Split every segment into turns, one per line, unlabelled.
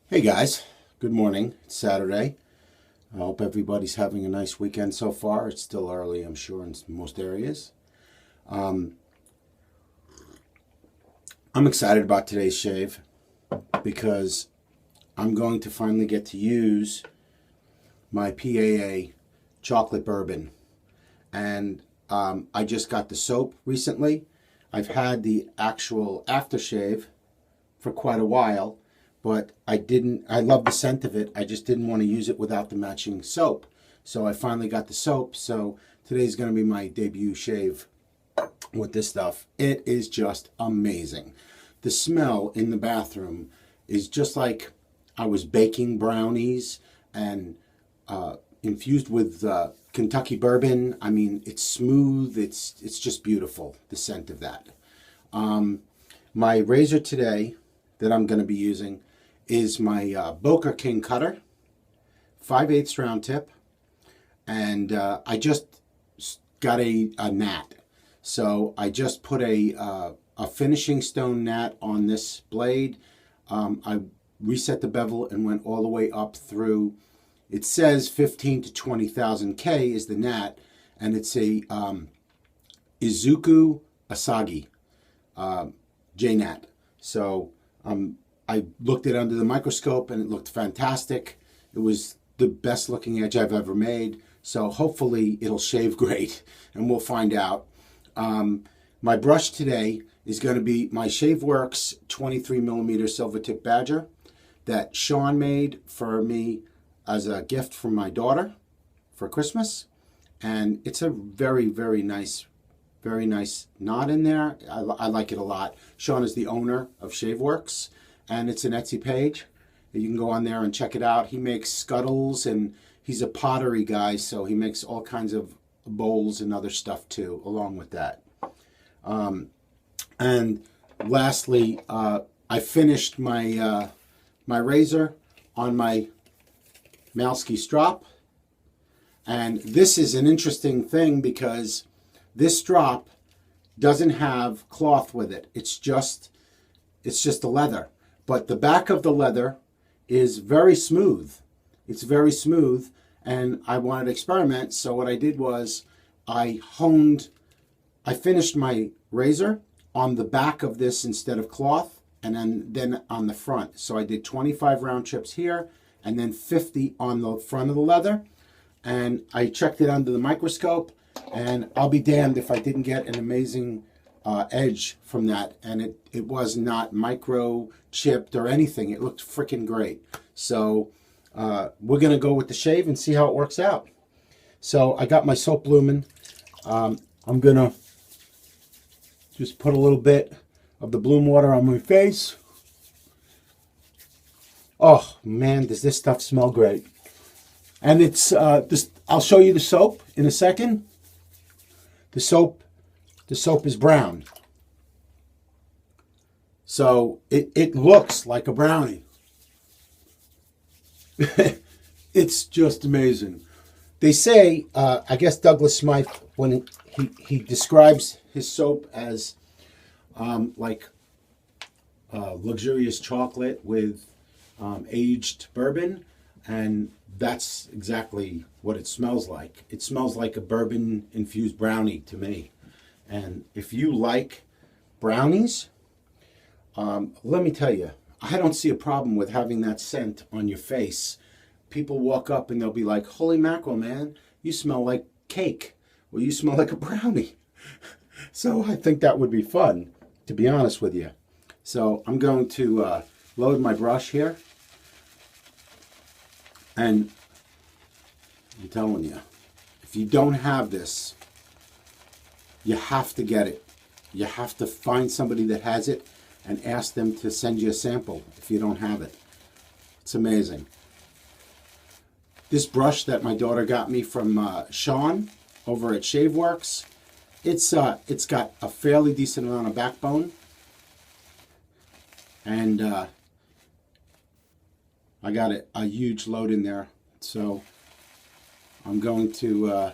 Hey guys, good morning. It's Saturday. I hope everybody's having a nice weekend so far. It's still early, I'm sure, in most areas. I'm excited about today's shave because I'm going to finally get to use my PAA Chocolate Bourbon. And I just got the soap recently. I've had the actual aftershave for quite a while, but I love the scent of it. I just didn't want to use it without the matching soap. So I finally got the soap. So today's going to be my debut shave with this stuff. It is just amazing. The smell in the bathroom is just like I was baking brownies and infused with Kentucky bourbon. I mean, it's smooth. It's just beautiful, the scent of that. My razor today that I'm going to be using is my Boker King Cutter, 5/8 round tip, and I just got a gnat. So I just put a finishing stone gnat on this blade. I reset the bevel and went all the way up through. It says 15 to 20,000 K is the gnat, and it's a Izuku Asagi JNat. So I looked it under the microscope and it looked fantastic. It was the best looking edge I've ever made. So hopefully it'll shave great, and we'll find out. My brush today is going to be my ShaveWorks 23mm Silvertip Badger that Sean made for me as a gift from my daughter for Christmas. And it's a very, very nice knot in there. I like it a lot. Sean is the owner of ShaveWorks, and it's an Etsy page. You can go on there and check it out. He makes scuttles, and he's a pottery guy, so he makes all kinds of bowls and other stuff too, along with that. And lastly, I finished my my razor on my Malewski strop, and this is an interesting thing because this strop doesn't have cloth with it. It's just a leather. But the back of the leather is very smooth. It's very smooth, and I wanted to experiment. So what I did was I finished my razor on the back of this instead of cloth, and then on the front. So I did 25 round trips here, and then 50 on the front of the leather. And I checked it under the microscope, and I'll be damned if I didn't get an amazing edge from that. And it was not microchipped or anything. It looked freaking great. So we're going to go with the shave and see how it works out. So I got my soap lumen. I'm going to just put a little bit of the bloom water on my face. Oh man, does this stuff smell great. And it's I'll show you the soap in a second. The soap is brown. So it looks like a brownie. It's just amazing. They say, I guess Douglas Smythe, when he describes his soap as like luxurious chocolate with aged bourbon, and that's exactly what it smells like. It smells like a bourbon infused brownie to me. And if you like brownies, let me tell you, I don't see a problem with having that scent on your face. People walk up and they'll be like, holy mackerel, man, you smell like cake. Well, you smell like a brownie. So I think that would be fun, to be honest with you. So I'm going to load my brush here. And I'm telling you, if you don't have this, you have to get it. You have to find somebody that has it and ask them to send you a sample if you don't have it. It's amazing. This brush that my daughter got me from Sean over at ShaveWorks, it's got a fairly decent amount of backbone. And I got a huge load in there. So I'm going to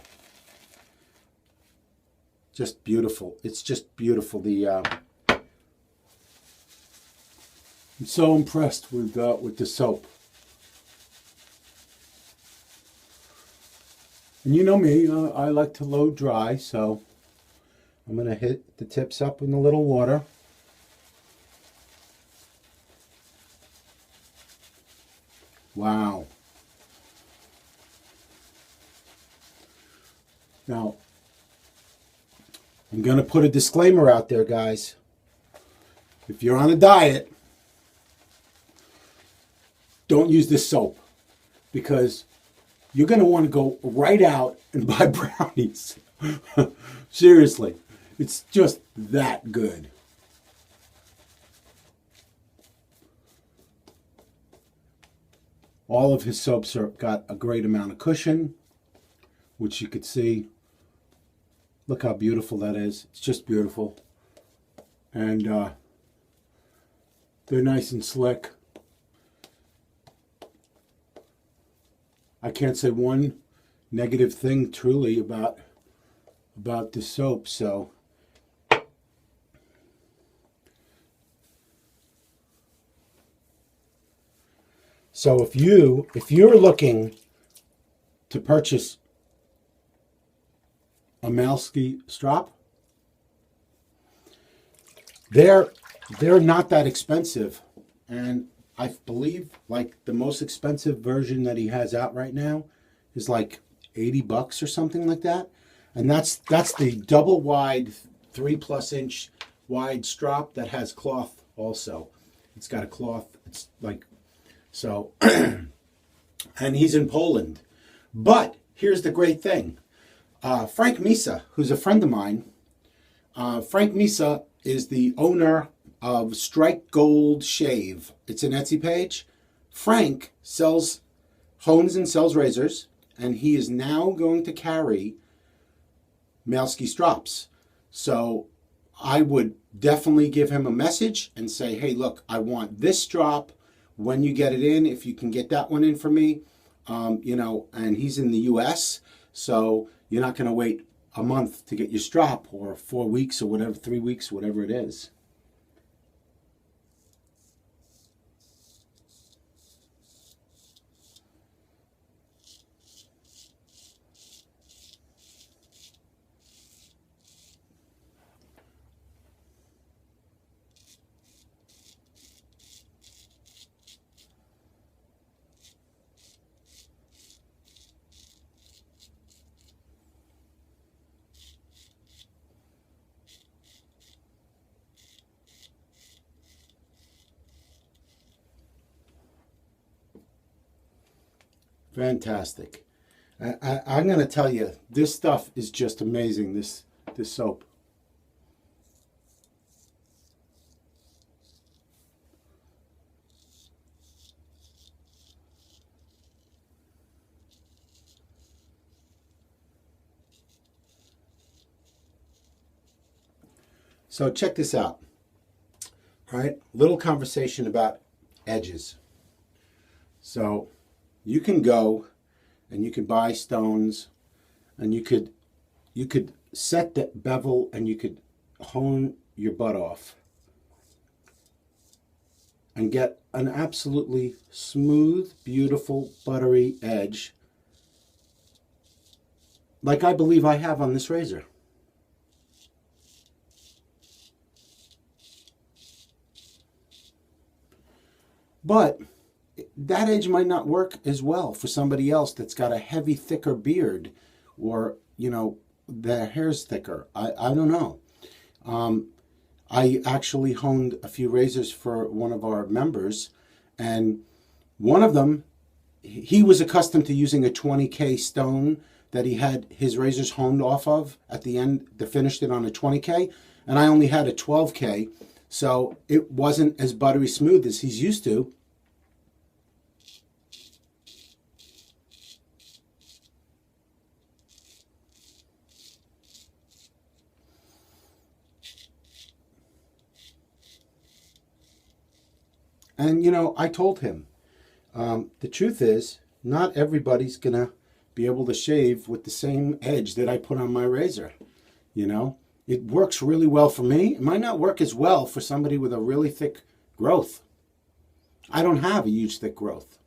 just beautiful. It's just beautiful. I'm so impressed with the soap. And you know me, I like to load dry, so I'm going to hit the tips up in a little water. Wow. Now, I'm going to put a disclaimer out there, guys. If you're on a diet, don't use this soap because you're going to want to go right out and buy brownies. Seriously, it's just that good. All of his soaps got a great amount of cushion, which you could see. Look how beautiful that is. It's just beautiful. And they're nice and slick. I can't say one negative thing truly about this soap. So if you're looking to purchase a Malewski strop, they're not that expensive, and I believe like the most expensive version that he has out right now is like $80 or something like that, and that's the double wide 3+ inch wide strop that has cloth also. It's got a cloth. It's like so, and he's in Poland. But here's the great thing. Frank Misa, who's a friend of mine, Frank Misa is the owner of Strike Gold Shave. It's an Etsy page. Frank hones and sells razors, and he is now going to carry Malewski strops. So I would definitely give him a message and say, hey, look, I want this strop. When you get it in, if you can get that one in for me, and he's in the U.S., so you're not going to wait a month to get your strop, or 4 weeks or whatever, 3 weeks, whatever it is. Fantastic. I'm going to tell you, this stuff is just amazing, this soap. So check this out. All right, little conversation about edges. So you can go and you could buy stones, and you could set the bevel, and you could hone your butt off and get an absolutely smooth, beautiful, buttery edge like I believe I have on this razor. But that edge might not work as well for somebody else that's got a heavy, thicker beard, or, their hair's thicker. I don't know. I actually honed a few razors for one of our members, and one of them, he was accustomed to using a 20K stone that he had his razors honed off of at the end. They finished it on a 20K, and I only had a 12K, so it wasn't as buttery smooth as he's used to. And, I told him, the truth is, not everybody's going to be able to shave with the same edge that I put on my razor. It works really well for me. It might not work as well for somebody with a really thick growth. I don't have a huge thick growth.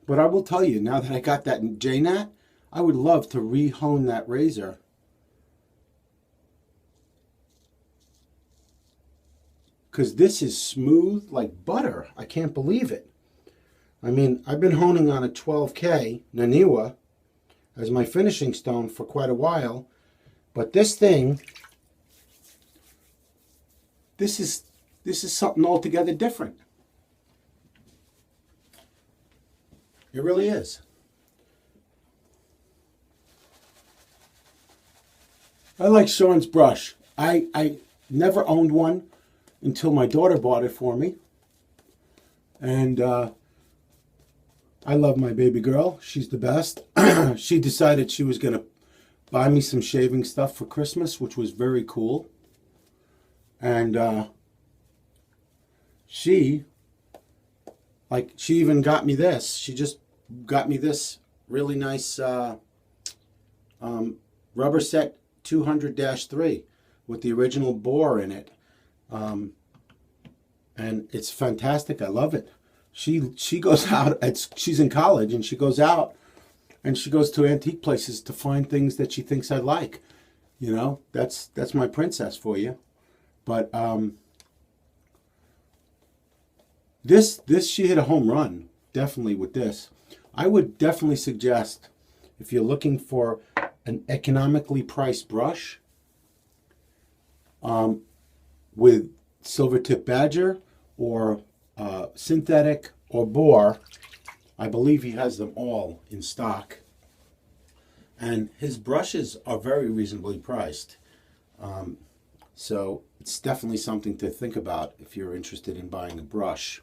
But I will tell you, now that I got that JNat, I would love to re-hone that razor. Because this is smooth like butter. I can't believe it. I mean, I've been honing on a 12K Naniwa as my finishing stone for quite a while. But this thing, this is something altogether different. It really is. I like Sean's brush. I never owned one until my daughter bought it for me. And I love my baby girl. She's the best. She decided she was going to buy me some shaving stuff for Christmas, which was very cool. And she even got me this. She just got me this really nice rubber set 200-3 with the original bore in it. And it's fantastic. I love it. She goes out, she's in college, and she goes out and she goes to antique places to find things that she thinks I like. You know, that's my princess for you. But this she hit a home run, definitely, with this. I would definitely suggest, if you're looking for an economically priced brush with silvertip badger or synthetic or boar, I believe he has them all in stock. And his brushes are very reasonably priced. So it's definitely something to think about if you're interested in buying a brush.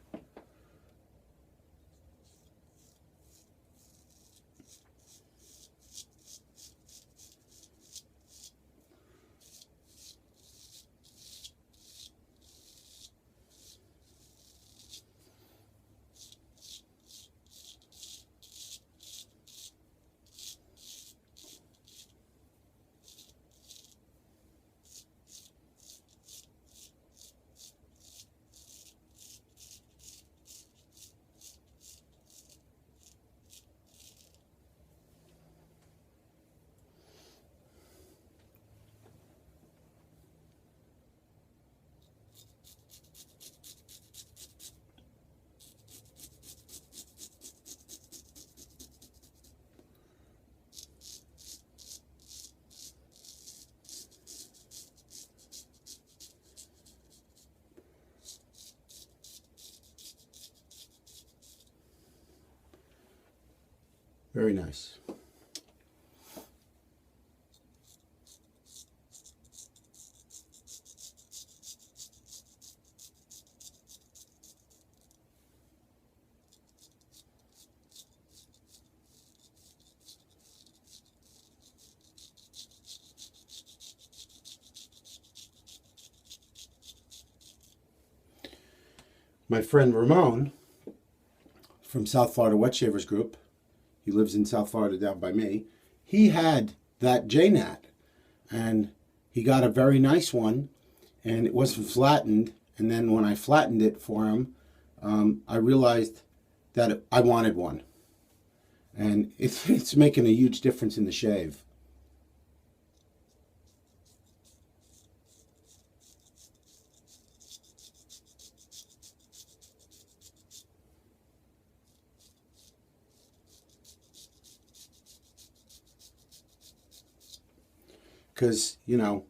Very nice. My friend Ramon from South Florida Wet Shavers Group, he lives in South Florida down by me, he had that JNat, and he got a very nice one, and it wasn't flattened. And then when I flattened it for him, I realized that I wanted one, and it's making a huge difference in the shave. Because, you know,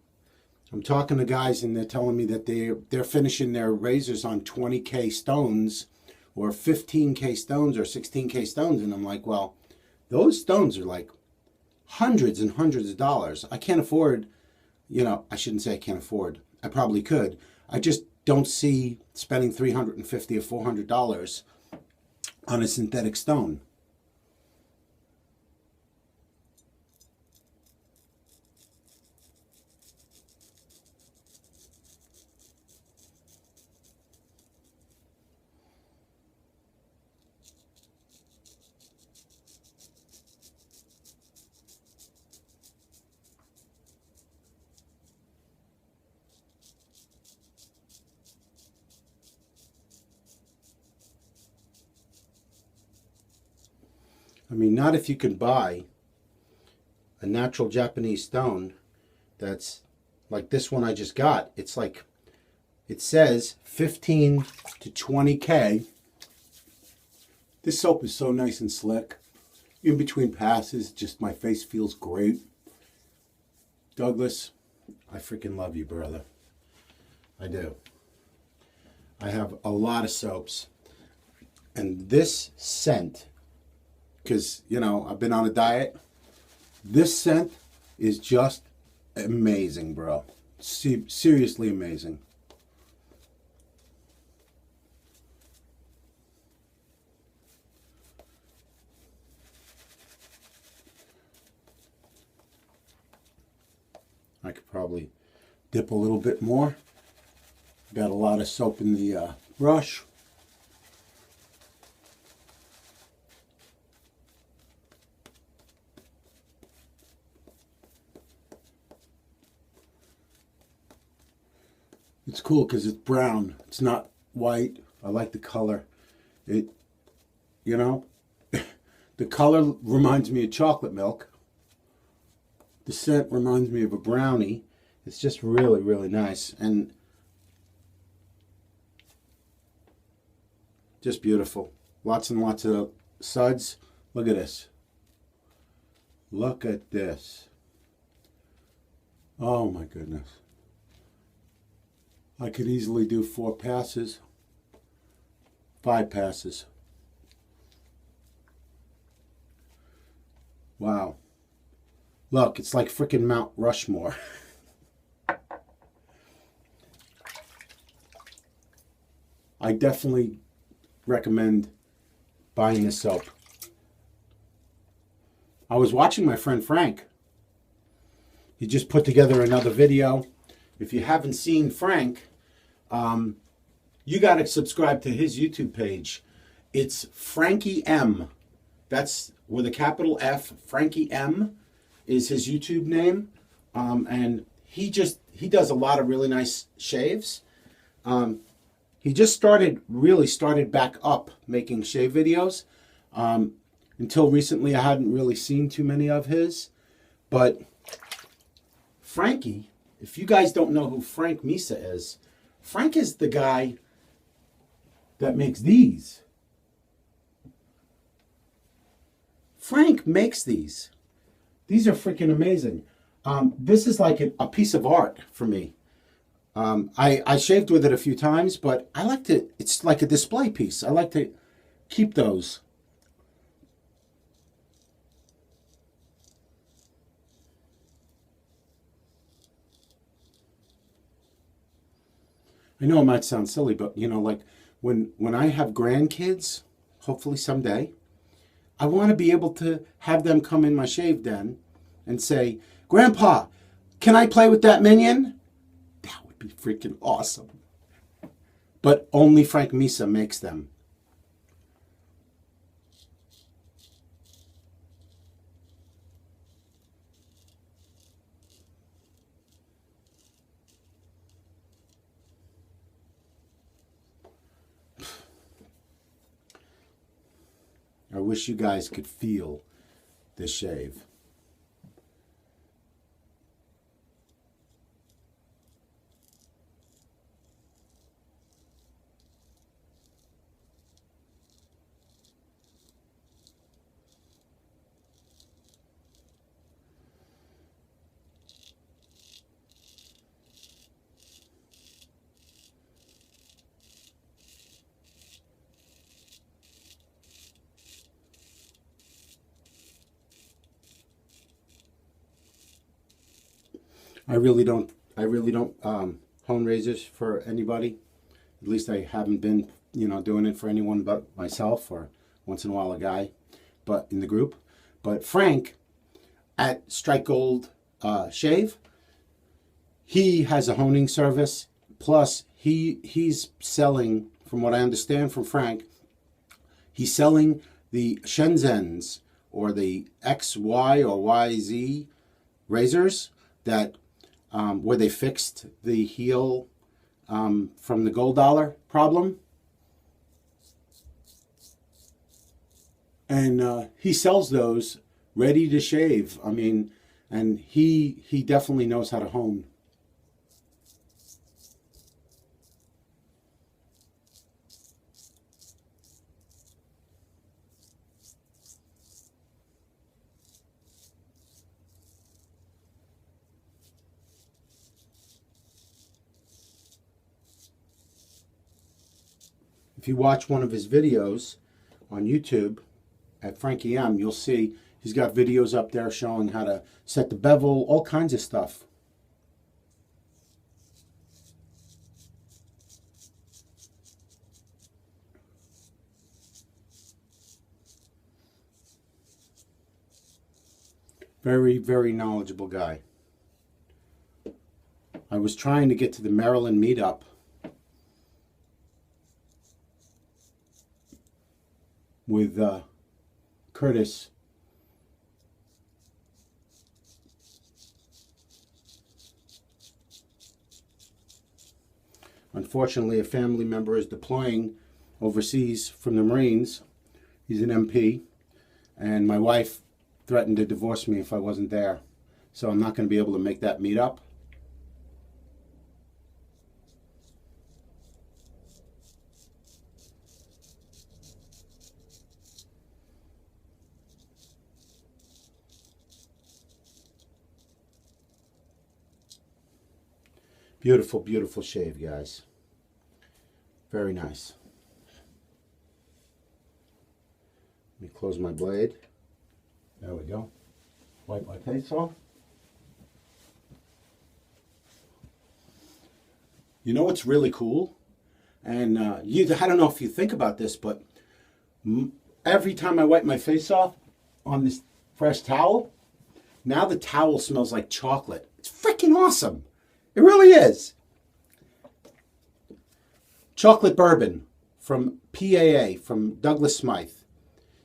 I'm talking to guys and they're telling me that they're finishing their razors on 20K stones or 15K stones or 16K stones. And I'm like, well, those stones are like hundreds and hundreds of dollars. I can't afford, you know, I shouldn't say I can't afford. I probably could. I just don't see spending $350 or $400 on a synthetic stone. I mean, not if you can buy a natural Japanese stone that's like this one I just got. It's like, it says 15 to 20K. This soap is so nice and slick. In between passes, just my face feels great. Douglas, I freaking love you, brother. I do. I have a lot of soaps. And this scent, because, you know, I've been on a diet. This scent is just amazing, bro. Seriously amazing. I could probably dip a little bit more. Got a lot of soap in the brush. It's cool because it's brown. It's not white. I like the color. It, you know, the color reminds me of chocolate milk. The scent reminds me of a brownie. It's just really, really nice. And just beautiful. Lots and lots of suds. Look at this. Look at this. Oh my goodness. I could easily do 4 passes. 5 passes. Wow. Look, it's like freaking Mount Rushmore. I definitely recommend buying this soap. I was watching my friend Frank. He just put together another video. If you haven't seen Frank, you got to subscribe to his YouTube page. It's Frankie M. That's with a capital F. Frankie M is his YouTube name. And he does a lot of really nice shaves. He just really started back up making shave videos. Until recently, I hadn't really seen too many of his. But Frankie, if you guys don't know who Frank Misa is, Frank is the guy that makes these. Frank makes these. These are freaking amazing. This is like a piece of art for me. I shaved with it a few times, but I like to, it's like a display piece. I like to keep those. I know it might sound silly, but you know, like when I have grandkids, hopefully someday, I want to be able to have them come in my shave den and say, "Grandpa, can I play with that minion?" That would be freaking awesome. But only Frank Misa makes them. I wish you guys could feel this shave. I really don't hone razors for anybody. At least I haven't been, you know, doing it for anyone but myself, or once in a while a guy, but in the group. But Frank at Strike Gold Shave, he has a honing service. Plus, he's selling, from what I understand from Frank, he's selling the Shenzens or the XY or YZ razors that where they fixed the heel from the gold dollar problem. And he sells those ready to shave. I mean, and he definitely knows how to hone. If you watch one of his videos on YouTube at Frankie M, you'll see he's got videos up there showing how to set the bevel, all kinds of stuff. Very, very knowledgeable guy. I was trying to get to the Maryland meetup with Curtis. Unfortunately, a family member is deploying overseas from the Marines. He's an MP, and my wife threatened to divorce me if I wasn't there. So I'm not going to be able to make that meetup. Beautiful, beautiful shave, guys. Very nice. Let me close my blade. There we go. Wipe my face off. You know what's really cool? And I don't know if you think about this, but every time I wipe my face off on this fresh towel, now the towel smells like chocolate. It's freaking awesome. It really is. Chocolate Bourbon from PAA, from Douglas Smythe.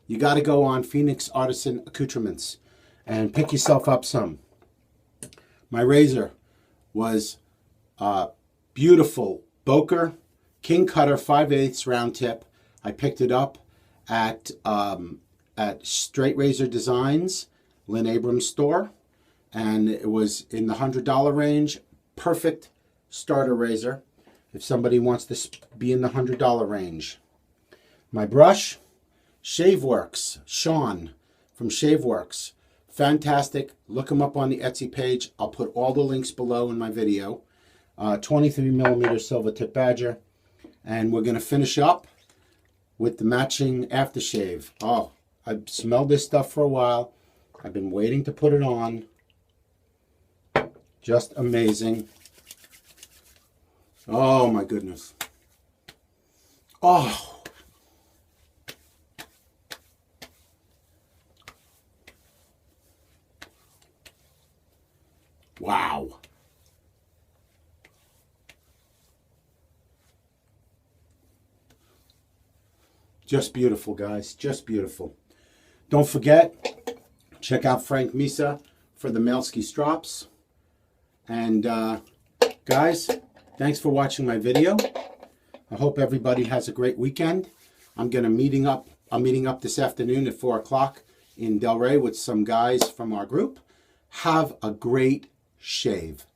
You got to go on Phoenix Artisan Accoutrements and pick yourself up some. My razor was beautiful Boker King Cutter 5/8 round tip. I picked it up at Straight Razor Designs, Lynn Abrams store, and it was in the $100 range. Perfect starter razor if somebody wants to be in the $100 range. My brush, ShaveWorks, Sean from ShaveWorks. Fantastic. Look him up on the Etsy page. I'll put all the links below in my video. 23mm silvertip badger. And we're going to finish up with the matching aftershave. Oh, I've smelled this stuff for a while. I've been waiting to put it on. Just amazing. Oh my goodness. Oh. Wow. Just beautiful, guys. Just beautiful. Don't forget, check out Frank Misa for the Malewski strops. And guys, thanks for watching my video. I hope everybody has a great weekend. I'm meeting up this afternoon at 4 o'clock in Delray with some guys from our group. Have a great shave.